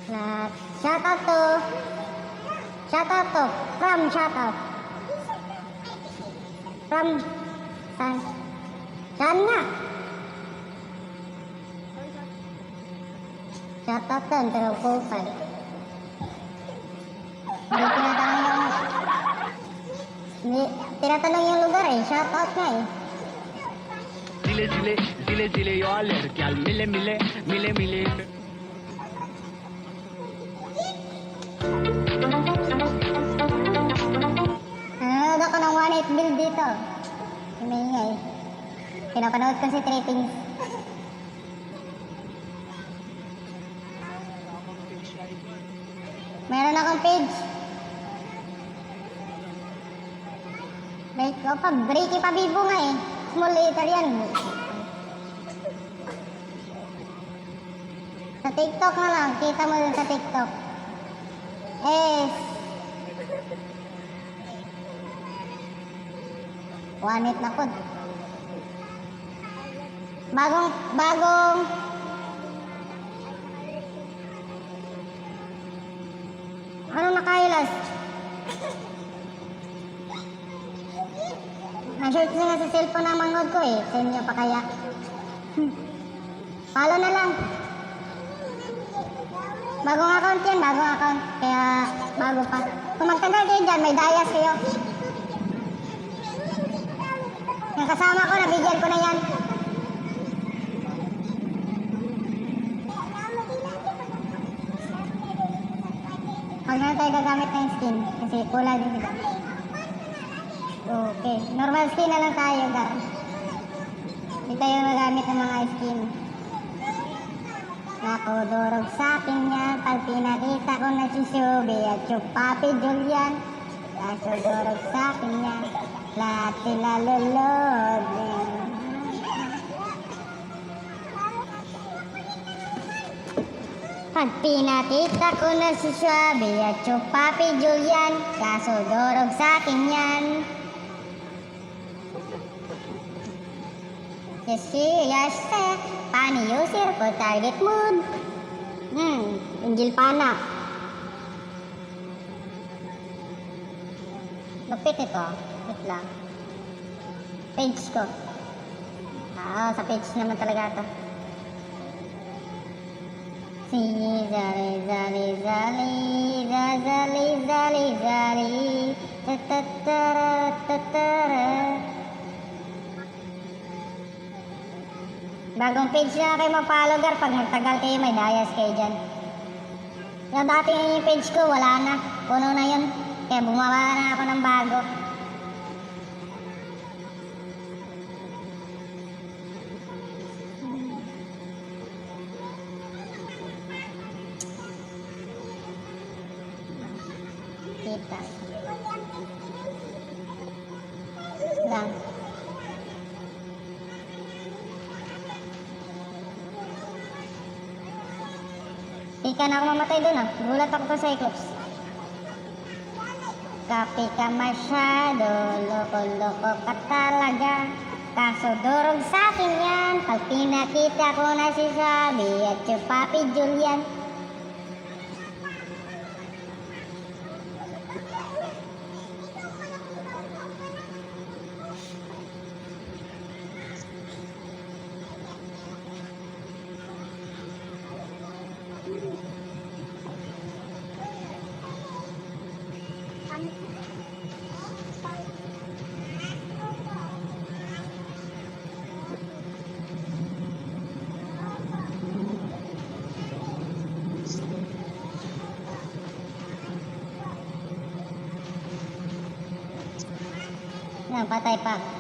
Lahat. Shoutout to. Shoutout to. From shoutout. From. Saan? Saan nga? Shoutout doon, pero profile. Hindi tinatanong yung... Hindi tinatanong yung lugar eh. Shoutout nga eh. Zile yo lड़कियां mile Nanonood ako ng 1-8 build dito. Ingay. Pinapanood ko si Trippings. Meron akong page. Break ko pa. Breaky pa bibo nga eh. Small letter yan. Sa TikTok na lang. Kita mo dun sa TikTok. Eh. 1-8 na po. Bagong anong nakailas? Na-short na nga sa cellphone ang mangod ko eh. Sa inyo pa kaya? Follow na lang. Bagong account yan, bagong account. Kaya bago pa. Kung magtagal kayo dyan, may dayas kayo. Yung kasama ko, nabigyan ko na yan. Huwag na tayo gagamit ng skin. Kasi pula din sila. Okay. Normal skin na lang tayo, guys. Hindi tayo magamit ng mga skin. Nakudurog sa akin yan. Pag pinakita ko na si Shubi at yung Papi Julian. Nakudurog sa akin yan. Lahat sila lulod. Pag pinakita ko na si Shubi at yung Papi Julian. Kaso durog sa akin yan. Yes, Pani user ko target mood. Angel Pana. Lupit ito. Wait lang. Page ko. Sa page naman talaga ito. Zali. Bagong page na kayo mag-follow, gar. Pag magtagal kayo, may dayas kayo dyan. Yung dati yung page ko, wala na. Puno na yun. Kaya bumawa na ako ng bago. Kita. Lang. Ika na ako mamatay doon ah. Gulat ako sa Cyclops. Kapi ka masyado, loko-loko ka talaga. Kaso durog sa akin yan. Pag pinakita ko na si Shubi at yung Papi Julian. Yan, patay pa.